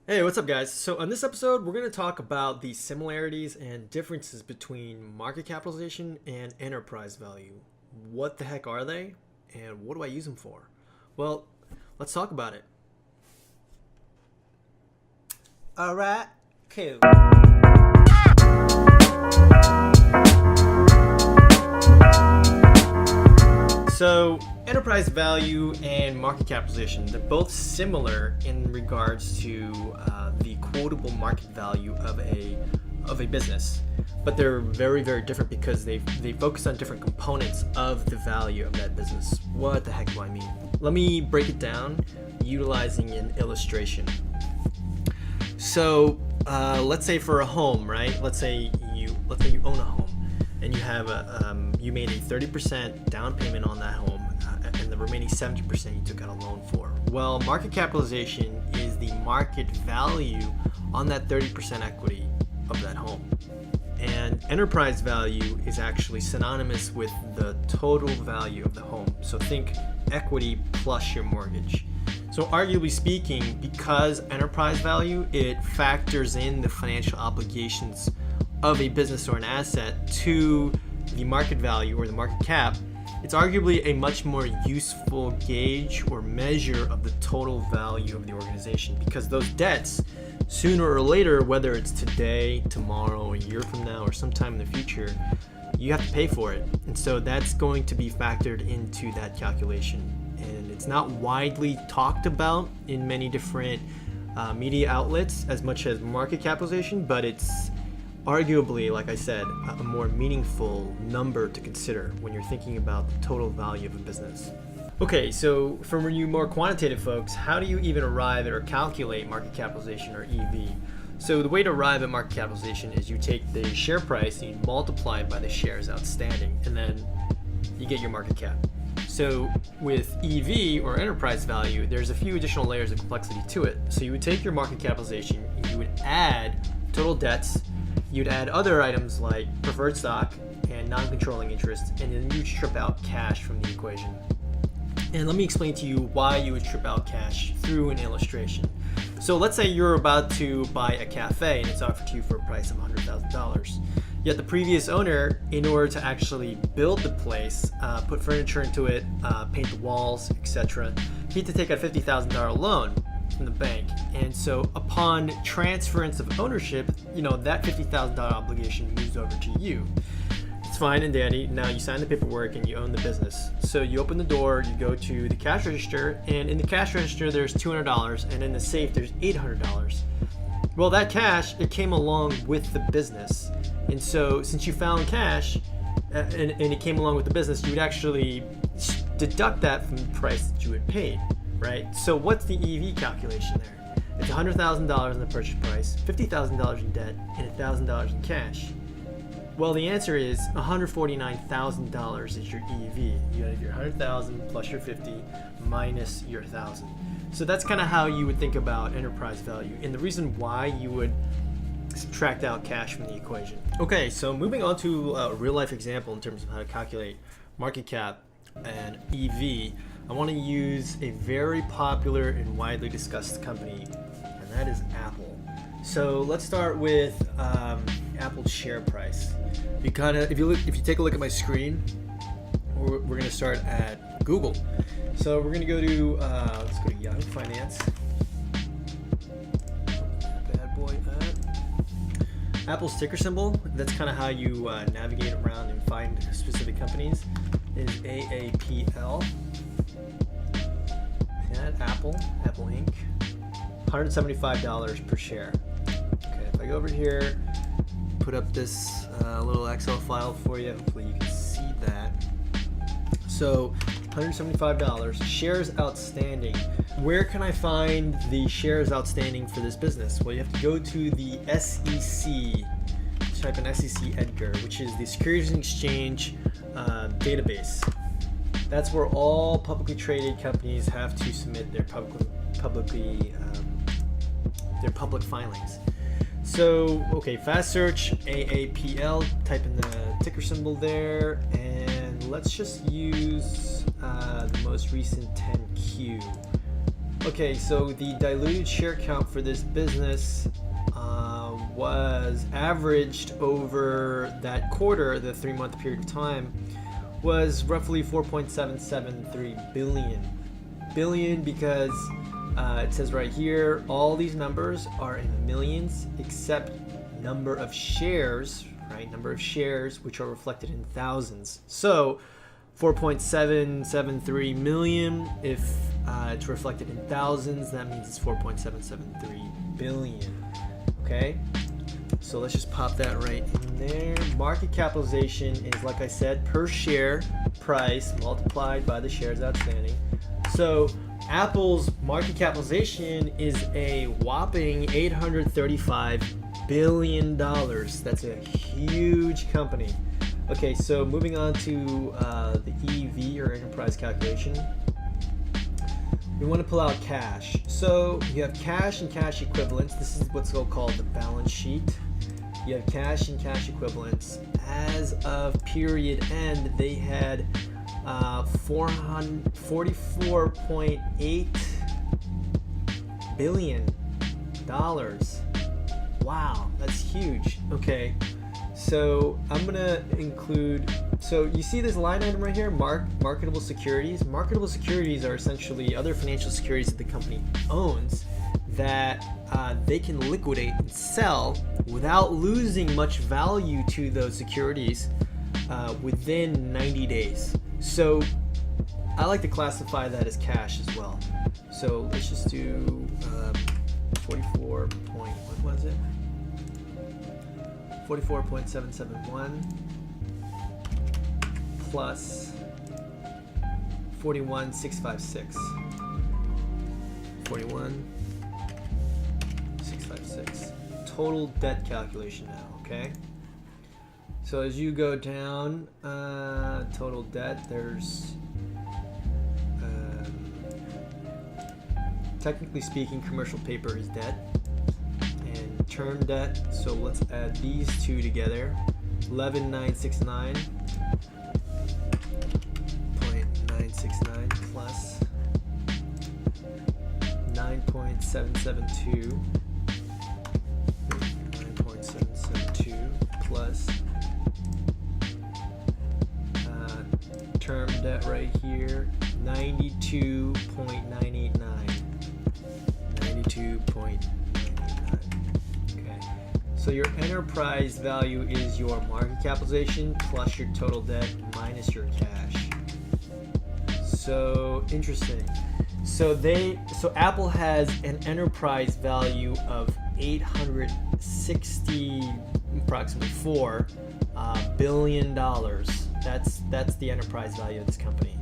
Hey, what's up, guys? So, on this episode, we're going to talk about the similarities and differences between market capitalization and enterprise value. What the heck are they, and what do I use them for? Well, let's talk about it. All right, cool. So, enterprise value and market capitalization, they're both similar in regards to the quotable market value of a business, but they're very, very different because they focus on different components of the value of that business. What the heck do I mean? Let me break it down utilizing an illustration. So, let's say for a home, right? Let's say you own a home. And you have you made a 30% down payment on that home, and the remaining 70% you took out a loan for. Well, market capitalization is the market value on that 30% equity of that home. And enterprise value is actually synonymous with the total value of the home. So think equity plus your mortgage. So arguably speaking, because enterprise value, it factors in the financial obligations of a business or an asset to the market value or the market cap, it's arguably a much more useful gauge or measure of the total value of the organization, because those debts, sooner or later, whether it's today, tomorrow, a year from now, or sometime in the future, you have to pay for it. And so that's going to be factored into that calculation. And it's not widely talked about in many different media outlets as much as market capitalization, but it's arguably, like I said, a more meaningful number to consider when you're thinking about the total value of a business. Okay, so for you more quantitative folks, how do you even arrive at or calculate market capitalization or EV? So the way to arrive at market capitalization is you take the share price and you multiply it by the shares outstanding, and then you get your market cap. So with EV or enterprise value, there's a few additional layers of complexity to it. So you would take your market capitalization, you would add total debts, you'd add other items like preferred stock and non-controlling interest, and then you'd strip out cash from the equation. And let me explain to you why you would strip out cash through an illustration. So let's say you're about to buy a cafe and it's offered to you for a price of $100,000. Yet the previous owner, in order to actually build the place, put furniture into it, paint the walls, etc., he had to take a $50,000 loan from the bank. And so upon transference of ownership, that $50,000 obligation moves over to you. It's fine and dandy. Now you sign the paperwork and you own the business. So you open the door, you go to the cash register, and in the cash register there's $200, and in the safe there's $800. Well, that cash, it came along with the business. And so since you found cash and it came along with the business, you would actually deduct that from the price that you had paid. Right? So what's the EV calculation there? It's $100,000 in the purchase price, $50,000 in debt, and $1,000 in cash. Well, the answer is $149,000 is your EV. You have your $100,000 plus your $50 minus your $1,000. So that's kind of how you would think about enterprise value, and the reason why you would subtract out cash from the equation. Okay, so moving on to a real life example in terms of how to calculate market cap and EV, I want to use a very popular and widely discussed company, and that is Apple. So let's start with Apple's share price. If you take a look at my screen, we're going to start at Google. So we're going to go to let's go to Yahoo Finance. Bad boy. Apple's ticker symbol. That's kind of how you navigate around and find specific companies. Is AAPL. Apple Inc. $175 per share. Okay, if I go over here, put up this little Excel file for you, hopefully you can see that. So $175, shares outstanding. Where can I find the shares outstanding for this business? Well, you have to go to the SEC, type in SEC Edgar, which is the Securities and Exchange database. That's where all publicly traded companies have to submit their public filings. So, okay, fast search AAPL, type in the ticker symbol there, and let's just use the most recent 10Q. Okay, so the diluted share count for this business was averaged over that quarter, the 3-month period of time, was roughly 4.773 billion because it says right here, all these numbers are in millions except number of shares, right? Number of shares, which are reflected in thousands. So 4.773 million, if it's reflected in thousands, that means it's 4.773 billion. Okay, so let's just pop that right in there. Market capitalization is, like I said, per share price multiplied by the shares outstanding. So Apple's market capitalization is a whopping $835 billion. That's a huge company. Okay, so moving on to the EV, or enterprise calculation. We want to pull out cash. So you have cash and cash equivalents. This is what's called the balance sheet. You have cash and cash equivalents. As of period end, they had $44.8 billion. Wow, that's huge. Okay, so I'm gonna include, so you see this line item right here, marketable securities. Marketable securities are essentially other financial securities that the company owns that they can liquidate and sell without losing much value to those securities within 90 days. So I like to classify that as cash as well. So let's just do 44.771 plus 41,656. 41,656. Total debt calculation now, okay? So as you go down, total debt, there's technically speaking, commercial paper is debt, and term debt. So let's add these two together. 11,969.969 plus 9.772 plus term debt right here, 92.989. 92.99. Okay, so your enterprise value is your market capitalization plus your total debt minus your cash. So interesting. So Apple has an enterprise value of approximately $4 billion. That's the enterprise value of this company.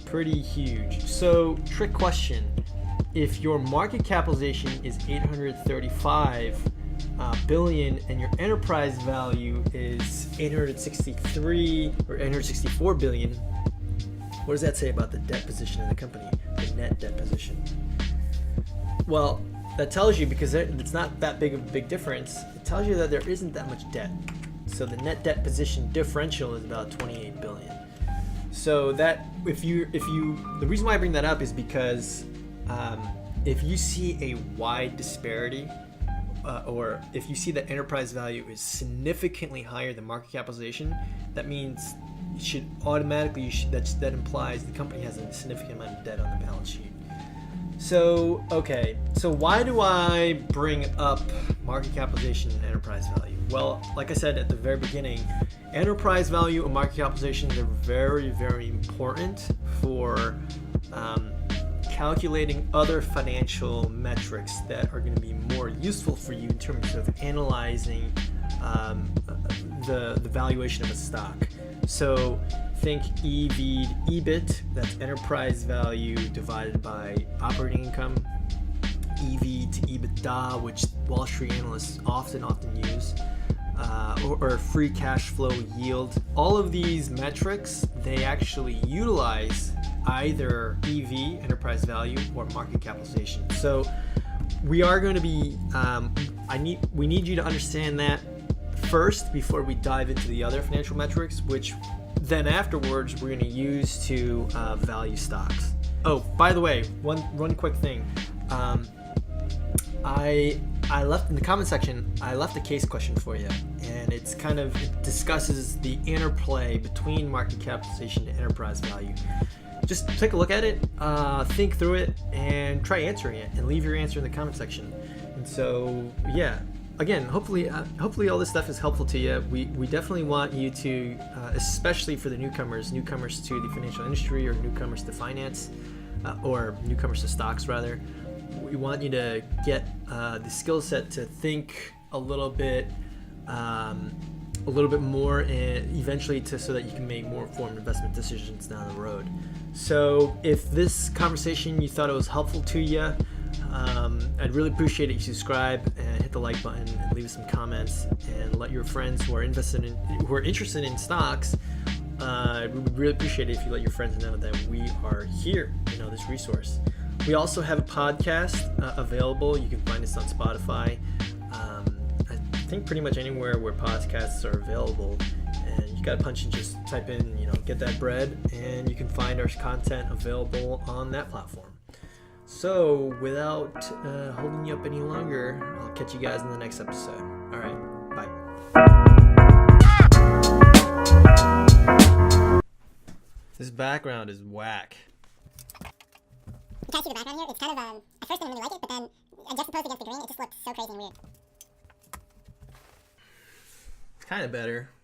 Pretty huge. So trick question. If your market capitalization is 835 billion and your enterprise value is 863 or 864 billion, what does that say about the debt position in the company, the net debt position? Well, that tells you, because it's not that big of a big difference, it tells you that there isn't that much debt. So the net debt position differential is about 28 billion. So that the reason why I bring that up is because if you see a wide disparity, or if you see that enterprise value is significantly higher than market capitalization, that means that implies the company has a significant amount of debt on the balance sheet. So okay, so why do I bring up market capitalization and enterprise value? Well, like I said at the very beginning, enterprise value and market capitalization are very, very important for calculating other financial metrics that are going to be more useful for you in terms of analyzing the valuation of a stock. So think EV to EBIT, that's enterprise value divided by operating income. EV to EBITDA, which Wall Street analysts often use, or free cash flow yield. All of these metrics, they actually utilize either EV, enterprise value, or market capitalization. So we are going to be, we need you to understand that first before we dive into the other financial metrics, which then afterwards we're going to use to value stocks. Oh, by the way, one quick thing. I left in the comment section. I left a case question for you, and it discusses the interplay between market capitalization and enterprise value. Just take a look at it, think through it, and try answering it, and leave your answer in the comment section. And so, yeah, again, hopefully all this stuff is helpful to you. We definitely want you to, especially for the newcomers to the financial industry, or newcomers to finance, or newcomers to stocks rather. We want you to get the skill set to think a little bit more, and eventually so that you can make more informed investment decisions down the road. So if this conversation, you thought it was helpful to you, I'd really appreciate it if you subscribe and hit the like button and leave us some comments, and let your friends who are interested in stocks. We would really appreciate it if you let your friends know that we are here, this resource. We also have a podcast available. You can find us on Spotify. I think pretty much anywhere where podcasts are available. And you got to punch and just type in, get that bread, and you can find our content available on that platform. So without holding you up any longer, I'll catch you guys in the next episode. All right, bye. This background is whack. You can see the background here. It's kind of, at first I didn't really like it, but then juxtaposed against the green, it just looks so crazy and weird. It's kind of better.